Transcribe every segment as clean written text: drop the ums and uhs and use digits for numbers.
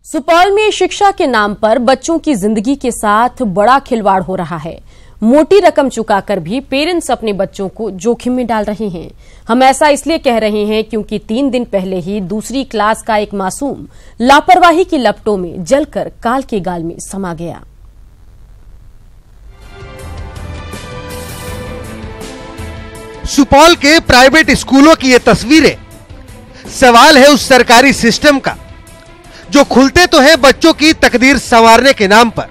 सुपौल में शिक्षा के नाम पर बच्चों की जिंदगी के साथ बड़ा खिलवाड़ हो रहा है। मोटी रकम चुकाकर भी पेरेंट्स अपने बच्चों को जोखिम में डाल रहे हैं। हम ऐसा इसलिए कह रहे हैं क्योंकि 3 दिन पहले ही दूसरी क्लास का एक मासूम लापरवाही की लपटों में जलकर काल के गाल में समा गया। सुपौल के प्राइवेट स्कूलों की ये तस्वीरें सवाल है उस सरकारी सिस्टम का जो खुलते तो हैं बच्चों की तकदीर संवारने के नाम पर,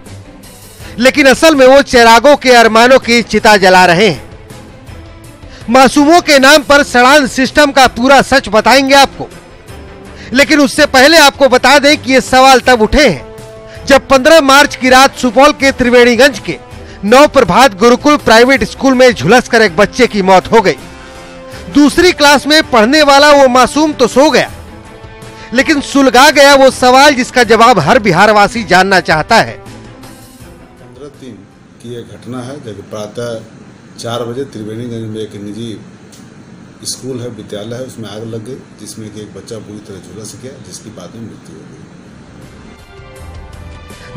लेकिन असल में वो चिरागों के अरमानों की चिता जला रहे हैं। मासूमों के नाम पर सड़ान सिस्टम का पूरा सच बताएंगे आपको, लेकिन उससे पहले आपको बता दें कि ये सवाल तब उठे हैं जब 15 मार्च की रात सुपौल के त्रिवेणीगंज के नवप्रभात गुरुकुल प्राइवेट स्कूल में झुलसकर एक बच्चे की मौत हो गई। दूसरी क्लास में पढ़ने वाला वो मासूम तो सो गया, लेकिन सुलगा गया वो सवाल जिसका जवाब हर बिहारवासी जानना चाहता है। 15/3 की एक घटना है जब प्रातः 4 बजे त्रिवेणीगंज में एक निजी स्कूल है, विद्यालय है, उसमें आग लग गई, जिसमें कि एक बच्चा पूरी तरह झुलस गया, जिसकी बाद में मृत्यु हो गई।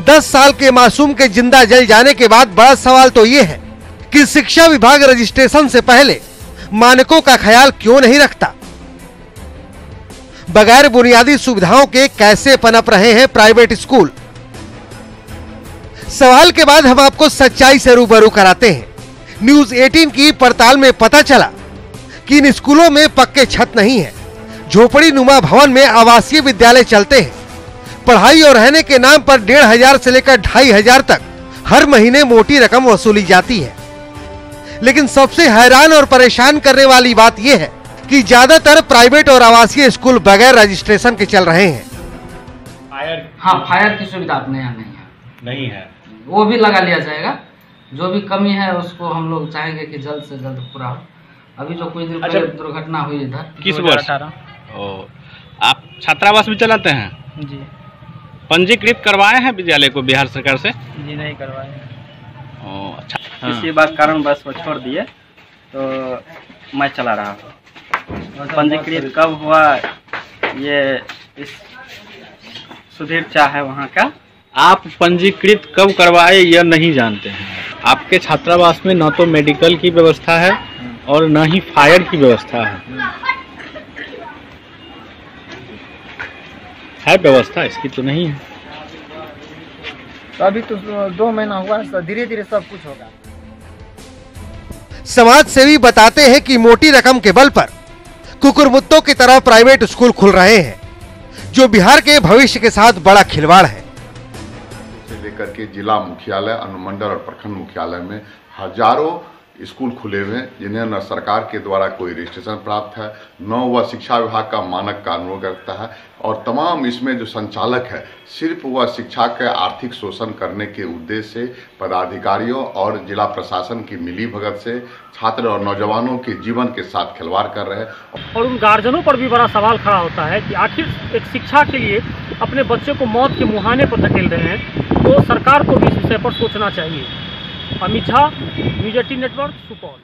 10 साल के मासूम के जिंदा जल जाने के बाद बड़ा सवाल तो ये है कि शिक्षा विभाग रजिस्ट्रेशन से पहले मानकों का ख्याल क्यों नहीं रखता। बगैर बुनियादी सुविधाओं के कैसे पनप रहे हैं प्राइवेट स्कूल। सवाल के बाद हम आपको सच्चाई से रूबरू कराते हैं। न्यूज 18 की पड़ताल में पता चला कि इन स्कूलों में पक्के छत नहीं है। झोपड़ी नुमा भवन में आवासीय विद्यालय चलते हैं। पढ़ाई और रहने के नाम पर 1,500 से लेकर 2,500 तक हर महीने मोटी रकम वसूली जाती है। लेकिन सबसे हैरान और परेशान करने वाली बात यह है कि ज्यादातर प्राइवेट और आवासीय स्कूल बगैर रजिस्ट्रेशन के चल रहे हैं। फायर की सुविधा अपने यहाँ नहीं है। वो भी लगा लिया जाएगा। जो भी कमी है उसको हम लोग चाहेंगे कि जल्द से जल्द पूरा हो। अभी जो कुछ दिन पहले दुर्घटना हुई इधर किस वर्ष? आप छात्रावास भी चलाते हैं जी? पंजीकृत करवाए हैं विद्यालय को बिहार सरकार से? जी नहीं करवाए। अच्छा, हाँ। इसी बात कारण बस वो छोड़ दिए तो मैं चला रहा हूँ। पंजीकृत कब हुआ ये इस सुधीर चाह है वहाँ का। आप पंजीकृत कब करवाए यह नहीं जानते हैं। आपके छात्रावास में न तो मेडिकल की व्यवस्था है और न ही फायर की व्यवस्था है व्यवस्था इसकी तो नहीं है। तो अभी तो 2 महीना हुआ, धीरे धीरे सब कुछ होगा। समाज सेवी बताते हैं कि मोटी रकम के बल पर कुकुरमुत्तों की तरह प्राइवेट स्कूल खुल रहे हैं, जो बिहार के भविष्य के साथ बड़ा खिलवाड़ है। से लेकर के जिला मुख्यालय, अनुमंडल और प्रखंड मुख्यालय में हजारों स्कूल खुले हुए हैं, जिन्हें न सरकार के द्वारा कोई रजिस्ट्रेशन प्राप्त है, न वह शिक्षा विभाग का मानक का अनुरोध करता है, और तमाम इसमें जो संचालक है सिर्फ वह शिक्षा के आर्थिक शोषण करने के उद्देश्य से पदाधिकारियों और जिला प्रशासन की मिलीभगत से छात्र और नौजवानों के जीवन के साथ खिलवाड़ कर रहे हैं। और उन गार्जियनों पर भी बड़ा सवाल खड़ा होता है कि आखिर एक शिक्षा के लिए अपने बच्चे को मौत के मुहाने पर धकेल रहे हैं, तो सरकार को भी इस विषय पर सोचना चाहिए। Amit Jha, news 18 network, Supaul.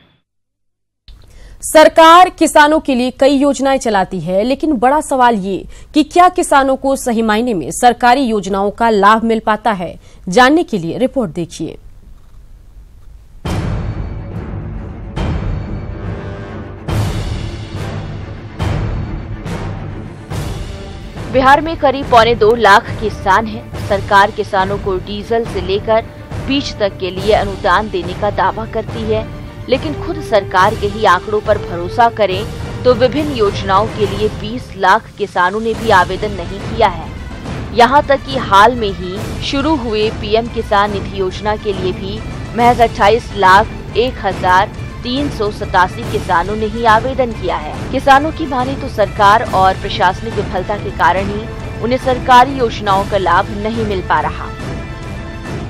सरकार किसानों के लिए कई योजनाएं चलाती है, लेकिन बड़ा सवाल ये कि क्या किसानों को सही मायने में सरकारी योजनाओं का लाभ मिल पाता है। जानने के लिए रिपोर्ट देखिए। बिहार में करीब 2.25 लाख किसान हैं। सरकार किसानों को डीजल से लेकर बीज तक के लिए अनुदान देने का दावा करती है, लेकिन खुद सरकार के ही आंकड़ों पर भरोसा करें तो विभिन्न योजनाओं के लिए 20 लाख किसानों ने भी आवेदन नहीं किया है। यहां तक कि हाल में ही शुरू हुए पीएम किसान निधि योजना के लिए भी महज 28,01,387 किसानों ने ही आवेदन किया है। किसानों की माने तो सरकार और प्रशासनिक विफलता के कारण ही उन्हें सरकारी योजनाओं का लाभ नहीं मिल पा रहा।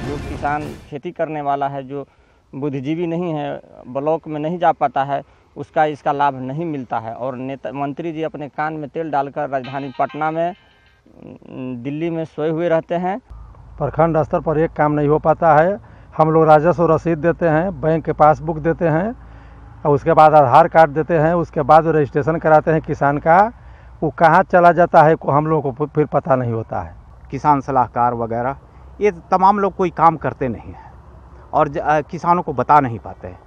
जो किसान खेती करने वाला है, जो बुद्धिजीवी नहीं है, ब्लॉक में नहीं जा पाता है, उसका इसका लाभ नहीं मिलता है। और नेता मंत्री जी अपने कान में तेल डालकर राजधानी पटना में, दिल्ली में सोए हुए रहते हैं। प्रखंड स्तर पर एक काम नहीं हो पाता है। हम लोग राजस्व रसीद देते हैं, बैंक के पासबुक देते हैं, और उसके बाद आधार कार्ड देते हैं, उसके बाद रजिस्ट्रेशन कराते हैं किसान का। वो कहाँ चला जाता है हम लोगों को फिर पता नहीं होता है। किसान सलाहकार वगैरह, ये तमाम लोग कोई काम करते नहीं हैं और किसानों को बता नहीं पाते हैं,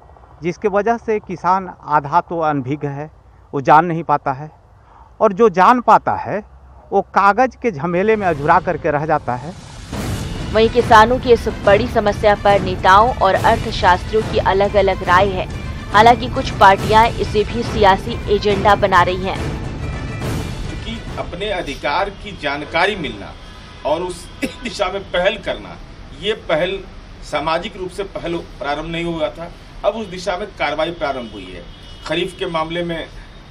जिसके वजह से किसान आधा तो अनभिज्ञ है, वो जान नहीं पाता है, और जो जान पाता है वो कागज़ के झमेले में अधूरा करके रह जाता है। वहीं किसानों की इस बड़ी समस्या पर नेताओं और अर्थशास्त्रियों की अलग अलग राय है। हालांकि कुछ पार्टियां इसे भी सियासी एजेंडा बना रही हैं। क्योंकि अपने अधिकार की जानकारी मिलना और उस दिशा में पहल करना, ये पहल सामाजिक रूप से पहल प्रारंभ नहीं हुआ था, अब उस दिशा में कार्रवाई प्रारंभ हुई है। खरीफ के मामले में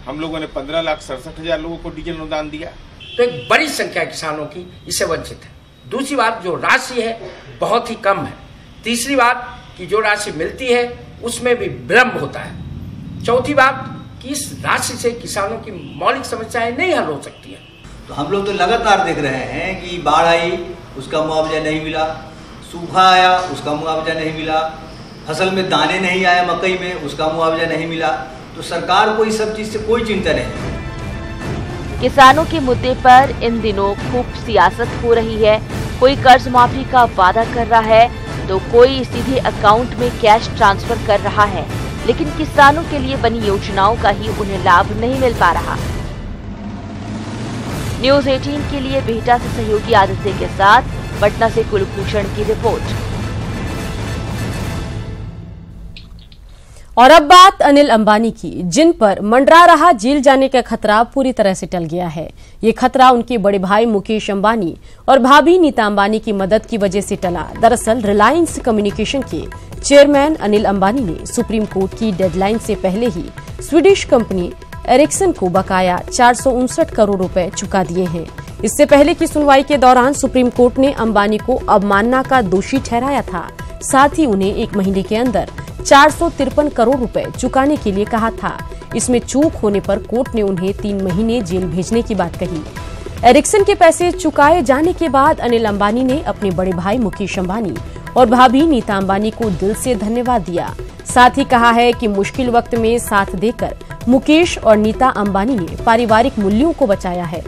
हम लोगों ने 15,67,000 लोगों को डीजल अनुदान दिया। तो एक बड़ी संख्या किसानों की इससे वंचित है। दूसरी बात, जो राशि है बहुत ही कम है। तीसरी बात कि जो राशि मिलती है उसमें भी विलंब होता है। चौथी बात कि इस राशि से किसानों की मौलिक समस्याएं नहीं हल हो सकती है। तो हम लोग तो लगातार देख रहे हैं कि बाढ़ आई, उसका मुआवजा नहीं मिला, सूखा आया, उसका मुआवजा नहीं मिला, फसल में दाने नहीं आए मकई में, उसका मुआवजा नहीं मिला। तो सरकार को इस सब चीज़ से कोई चिंता नहीं। किसानों के मुद्दे पर इन दिनों खूब सियासत हो रही है। कोई कर्ज माफी का वादा कर रहा है तो कोई सीधे अकाउंट में कैश ट्रांसफर कर रहा है, लेकिन किसानों के लिए बनी योजनाओं का ही उन्हें लाभ नहीं मिल पा रहा। न्यूज़ 18 के लिए बिहटा से सहयोगी आदित्य के साथ पटना से कुलभूषण की रिपोर्ट। और अब बात अनिल अंबानी की, जिन पर मंडरा रहा जेल जाने का खतरा पूरी तरह से टल गया है। ये खतरा उनके बड़े भाई मुकेश अंबानी और भाभी नीता अंबानी की मदद की वजह से टला। दरअसल रिलायंस कम्युनिकेशन के चेयरमैन अनिल अंबानी ने सुप्रीम कोर्ट की डेडलाइन से पहले ही स्वीडिश कंपनी एरिक्सन को बकाया 459 करोड़ रुपए चुका दिए हैं। इससे पहले की सुनवाई के दौरान सुप्रीम कोर्ट ने अंबानी को अवमानना का दोषी ठहराया था। साथ ही उन्हें 1 महीने के अंदर 453 करोड़ रुपए चुकाने के लिए कहा था। इसमें चूक होने पर कोर्ट ने उन्हें 3 महीने जेल भेजने की बात कही। एरिक्सन के पैसे चुकाए जाने के बाद अनिल अंबानी ने अपने बड़े भाई मुकेश अंबानी और भाभी नीता अंबानी को दिल से धन्यवाद दिया। साथ ही कहा है कि मुश्किल वक्त में साथ देकर मुकेश और नीता अंबानी ने पारिवारिक मूल्यों को बचाया है।